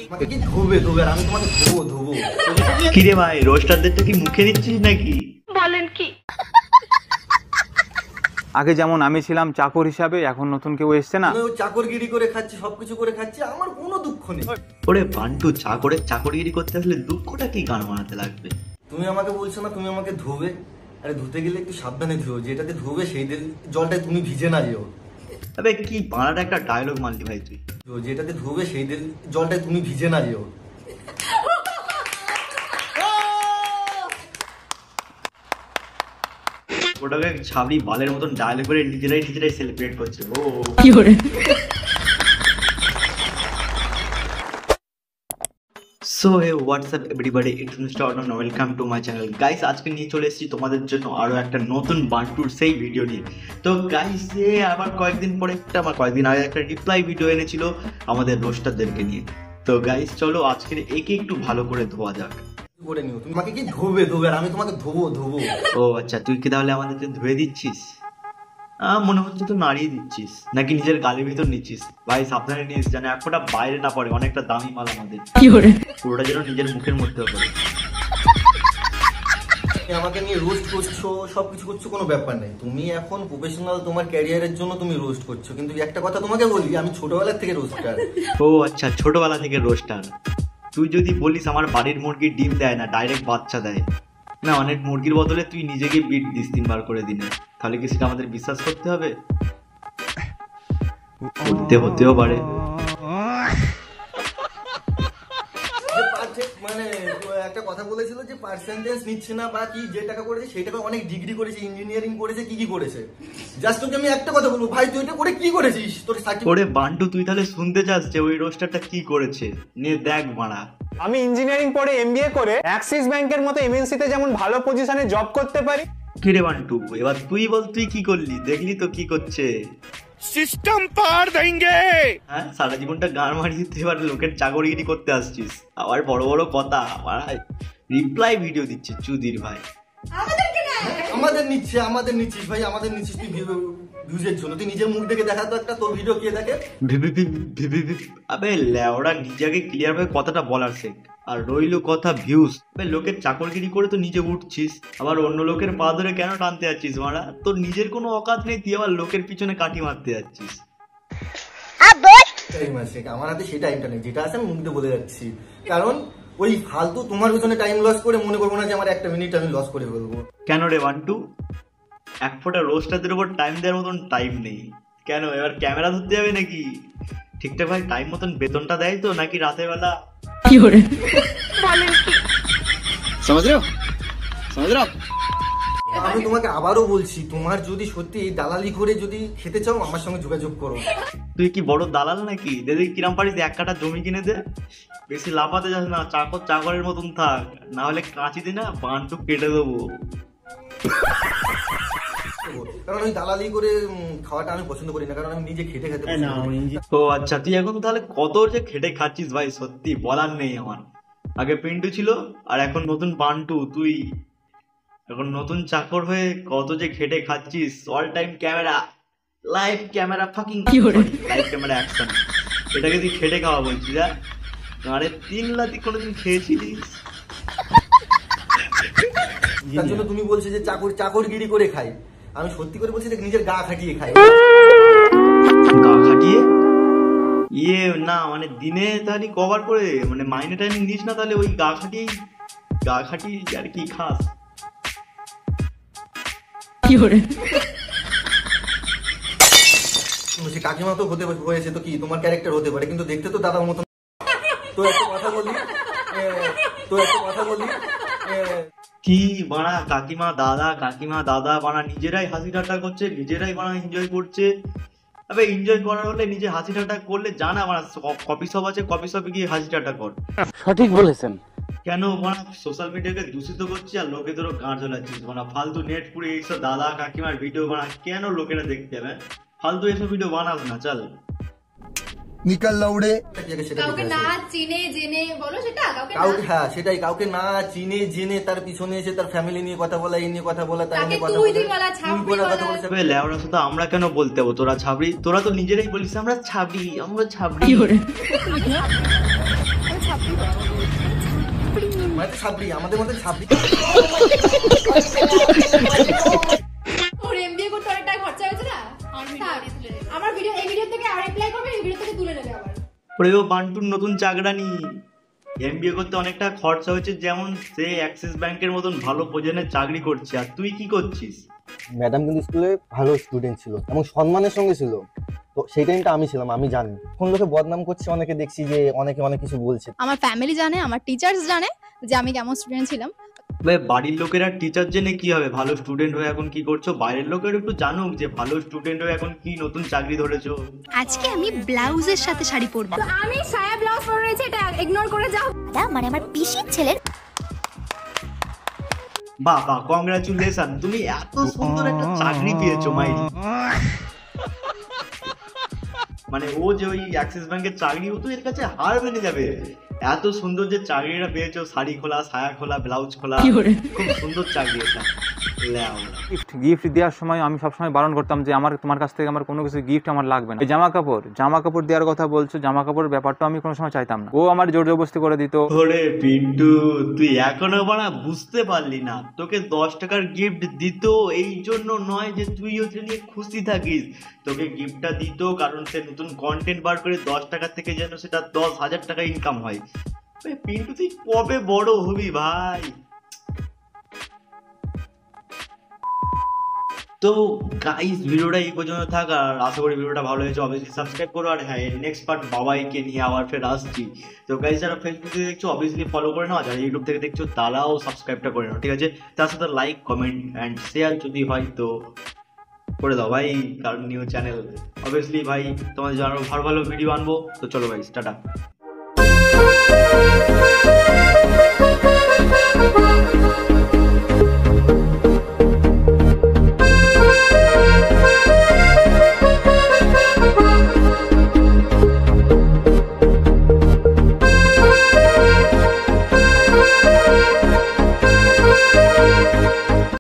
কি ধোবে ধোবে আর আমি তোমাকে ধোবো ধোবো। কি রে ভাই, রোস্টারদেরটা কি মুখে নিচ্ছিস নাকি? বলেন কি? আগে যেমন আমি ছিলাম চাকর হিসাবে, এখন নতুন কেউ এসছে না, চাকরগিরি করে খাচ্ছি, সবকিছু করে খাচ্ছি, আমার কোনো দুঃখ নেই। ওরে বান্টু, চাকরিগিরি করতে আসলে দুঃখটা কি গান মারাতে লাগবে? তুমি আমাকে বলছো না তুমি আমাকে ধোবে, আরে ধুতে গেলে একটু সাবধানে ধুও, যেটাতে ধোবে সেই জলটায় তুমি ভিজে না যেও। আবে কি বানাটা একটা ডায়লগ মারলি ভাই তুই। যেটাতে ধোবে সেই জলটায় তুমি ভিজে না যেও। ওটাকে ছাবড়ি বালের মতন ডায়লগ করে নিজেরাই সেলিব্রেট করছে। ও কি করে? So hey what's up everybody, it's mister Arnab, welcome to my channel. Guys, আজকে নিয়ে চলে এসেছি তোমাদের জন্য আরও একটা নতুন বান্টুর সেই ভিডিও নিয়ে। তো গাইস, আবার কয়েকদিন আগে একটা রিপ্লাই ভিডিও এনেছিল আমাদের রোস্টারদেরকে নিয়ে। তো গাইস চলো আজকের একে একটু ভালো করে ধোয়া যাক। করে নিও, তুমি আমাকে কি ধোবে ধোবে আর আমি তোমাকে ধোবো ধোবো। ও আচ্ছা, তুই কি তাহলে আমাদেরকে ধুয়ে দিচ্ছিস? মনে হচ্ছে তো নাড়িয়ে দিচ্ছিস, নাকি নিজের গালের ভিতর নিচ্ছিস? ভাই সাবধানে নিস, যেন এক ফোঁটা বাইরে না পড়ে, অনেকটা দামি মাল আমাদের। পুরোটা যেন নিজের মুখের মধ্যে পড়ে। আমাকে নিয়ে রোস্ট করছো, সবকিছু করছো, কোনো ব্যাপার নেই। তুমি এখন প্রফেশনাল, তোমার ক্যারিয়ারের জন্য তুমি রোস্ট করছো, কিন্তু একটা কথা তোমাকে বলি, আমি ছোটবেলা থেকে রোস্টার। ও আচ্ছা, ছোটবেলা থেকে রোস্টার। তুই যদি বলিস আমার বাড়ির মুরগি ডিম দেয় না, ডাইরেক্ট বাচ্চা দেয় না, অনেক মুরগির বদলে তুই নিজেকে বিট দিস 3 বার করে দিনে, তাহলে কি সেটা আমাদের বিশ্বাস করতে হবে? করতে হতেও পারে। মানে একটা কথা বলেছিল যে পার্সেন্টেজ নিচ্ছে না বা কি, যে টাকা করেছে সেই টাকা অনেক ডিগ্রি করেছে, ইঞ্জিনিয়ারিং করেছে, কি করেছে। জাস্ট তোকে আমি একটা কথা বলবো, ভাই তুই এটা করে কি করেছিস? তোর ওরে বান্টু, তুই তাহলে শুনতে চাস যে ওই রোস্টারটা কি করেছে? নিয়ে দেখ মারা। আমি ইঞ্জিনিয়ারিং পড়ে এমবিএ করে অ্যাক্সিস ব্যাংকের মতো এমএনসিতে যেমন ভালো পজিশনে জব করতে পারি। কি রে বান্টু, এবার তুই বল তুই কি করলি? দেখলি তো কি করছে, সিস্টেম পার দেंगे। হ্যাঁ, সারা জীবনটা গান মারিয়ে তুই এবার লোকের চাকরিগিরি করতে আসছিস, আবার বড় বড় কথা, আবার রিপ্লাই ভিডিও দিচ্ছে চুদির ভাই। আমাদের নিচ্ছিস ভাই, আমাদের নিচ্ছিস তুই ভিউজের জন্য। তুই নিজের মুখ দেখে দেখা তো একটা, তোর ভিডিও কে দেখে? আবে লেওড়া, নিজেকে ক্লিয়ার ভাবে কথাটা বলার শেখ। আর রইলো কথা ভিউজ, লোকের চাকরগিরি করে তো নিজে উঠছিস, আবার অন্য লোকের পা ধরে কেন টানতে যাচ্ছিস মারা? তোর নিজের কোনো অকাত নেই, তুই আবার লোকের পিছনে কাটি মারতে যাচ্ছিস। আমার হাতে সেই টাইমটা নেই, যেটা আছে আমি মুখ দিয়ে বলে যাচ্ছি। কারণ ওই ফালতু তোমার পিছনে টাইম লস করে মনে করবো না যে আমার একটা মিনিট আমি লস করে ফেলবো। কেন রে বান্টু, এক ফোঁটা রোস্টারদের উপর টাইম দেওয়ার মতন টাইম নেই কেন? এবার ক্যামেরা ধরতে যাবে নাকি? ঠিকঠাক ভাই টাইম মতন বেতনটা দেয় তো, নাকি রাতের বেলা? কি করে? আমি তোমাকে আবারও বলছি, তোমার যদি সত্যি এই দালালি করে যদি খেতে চাও আমার সঙ্গে যোগাযোগ করো। তুই কি বড় দালাল নাকি? দেখি কিরাম পারিস, 1 কাঠা জমি কিনে দে, বেশি লাফাতে যাস না, চাকরের মতন থাক, না হলে কাঁচি দি না বান্টু কেটে দেবো। কারণ ওই দালালি করে খাওয়াটা আমি পছন্দ করি না, কারণ আমি নিজে খেটে খেতে পছন্দ করি। ও আচ্ছা, তুই এখন তাহলে কত যে খেটে খাচ্ছিস ভাই, সত্যি বলার নেই আমার। আগে পিন্টু ছিল আর এখন নতুন বান্টু, তুই এখন নতুন চাকর হয়ে কত যে খেটে খাচ্ছিস। All time camera, live camera, fucking live camera action, এটাকে তুই খেটে খাওয়া বলছিস? আরে 3 লাতি কোনোদিন খেয়েছিলিস? তার জন্য তুমি বলছো যে চাকরগিরি করে খাই, আমি সত্যি করে বলছি নিজের গা খাটিয়ে খাই। গা খাটিয়ে? না মানে দিনে তাহলে কভার করে, মানে মাইনে টাইনে নিস না তাহলে? ওই গা খাটিয়ে আর কি খাস? কি করে? কাকিমা তো হতে হয়েছে তো কি তোমার ক্যারেক্টার হতে পারে, কিন্তু দেখতে তো দাদার মতন। তো একটা কথা বলি কি বাড়া, কাকিমা দাদা বাড়া নিজেরাই হাসি ঠাট্টা করছে, নিজেরাই বাড়া এনজয় করছে। আবে এনজয় করার হলে নিজে হাসি ঠাট্টা করলে জানা, আমার কফি শপ আছে, কফি শপে গিয়ে হাসি ঠাট্টা কর। সঠিক বলেছেন। কেন বাড়া সোশ্যাল মিডিয়াকে দূষিত করছি আর লোকে তোর গাঁট জ্বলাচ্ছিস বাড়া? ফালতু নেট পুরে এইসব দাদা কাকিমার ভিডিও বানা, কেন লোকেরা দেখতে হবে? ফালতু এসব ভিডিও বানাস না, চল নিকাল লাউড়ে। কাউকে না চিনে জেনে বলো সেটা, কাউকে, হ্যাঁ সেটাই, কাউকে না চিনে জেনে তার পিছনে এসে তার ফ্যামিলি নিয়ে কথা বলা, এই নিয়ে কথা বলা, তাই নিয়ে কথা বলা। লেওরা শুধু আমরা কেন বলতে হবো তোরা ছাবড়ি? তোরা তো নিজেরাই বলিস আমরা ছাবড়ি। মানে তো ছাপড়ি, আমাদের মধ্যে ছাপড়ি। ওর এমবিএ করতে অনেক টাকা খরচা হয়েছে না, আমার ভিডিও এই ভিডিও থেকে আর রিপ্লাই করবে, এই ভিডিও থেকে তুলে নেবে আবার। ওরে ও বান্টুর নতুন চাকরানি, এমবিএ করতে অনেকটা খরচা হচ্ছে, যেমন সে অ্যাক্সিস ব্যাংকের মতন ভালো পজিশনে চাকরি করছে, আর তুই কি করছিস? ম্যাডাম কিন্তু স্কুলে ভালো স্টুডেন্ট ছিল এবং সম্মানের সঙ্গে ছিল, তো সেই টাইমটা আমি ছিলাম, আমি জানি। কোন লোকে বদনাম করছে, অনেকে দেখছি যে অনেকে অনেক কিছু বলছে। আমার ফ্যামিলি জানে, আমার টিচার্স জানে যে আমি কেমন স্টুডেন্ট ছিলাম। বাড়ির লোকেরা টিচার জেনে কি হবে, ভালো স্টুডেন্ট হয়ে এখন কি করছো? বাইরের লোকের একটু জানুক যে ভালো স্টুডেন্ট হয়ে এখন কি নতুন চাকরি ধরেছো। আজকে আমি ব্লাউজের সাথে শাড়ি পরবো। তো আমি সায়া ব্লাউজ পরে রয়েছে, এটা ইগনোর করে যাও। মানে আমার পিসির ছেলের বাহ বাহ, কংগ্রাচুলেশন, তুমি এত সুন্দর একটা চাকরি পেয়েছো মাইরি। মানে ও যে ওই অ্যাক্সিস ব্যাংকের চাকরি, ও তো এর কাছে হার মেনে যাবে। এত সুন্দর যে চাকরিটা পেয়েছো, শাড়ি খোলা, সায়া খোলা, ব্লাউজ খোলা, খুব সুন্দর চাকরি এটা। গিফট দেওয়ার সময় আমি সবসময় বারণ করতাম যে তোমার কাছ থেকে আমার কোনো কিছু গিফট আমার লাগবে না। জামা কাপড় দেওয়ার কথা বলছো, জামা কাপড়ের ব্যাপারটা আমি কোনো সময় চাইতাম না। ও আমার জোর জবরদস্তি করে দিত। ওরে পিন্টু, তুই এখনো বানা বুঝতে পারলি না, তোকে 10 টাকার গিফট দিত এই জন্য নয় যে তুই ওটা নিয়ে খুশি থাকিস, তোকে গিফটটা দিত কারণ সে নতুন কন্টেন্ট বার করে 10 টাকা থেকে যেন সেটা 10,000 টাকা ইনকাম হয়। পিন্টু তুই কবে বড় হবি ভাই? তো গাইস, ভিডিওটা এই পর্যন্ত থাক, আর আশা করি ভিডিওটা ভালো হয়েছে। অবভিয়াসলি সাবস্ক্রাইব করো, আর হ্যাঁ নেক্সট পার্ট বাবাইকে নিয়ে আবার ফের আসছি। তো গাইস, যারা ফেসবুক থেকে দেখছো অবভিয়াসলি ফলো করে নাও, যারা ইউটিউব থেকে দেখছো তারাও সাবস্ক্রাইবটা করে নাও, ঠিক আছে? তার সাথে লাইক, কমেন্ট অ্যান্ড শেয়ার যদি হয় তো করে দাও ভাই, কারণ নিউ চ্যানেল অবভিয়াসলি ভাই তোমাদের জন্য ভালো ভালো ভিডিও আনবো। তো চলো গাইস, টাটা।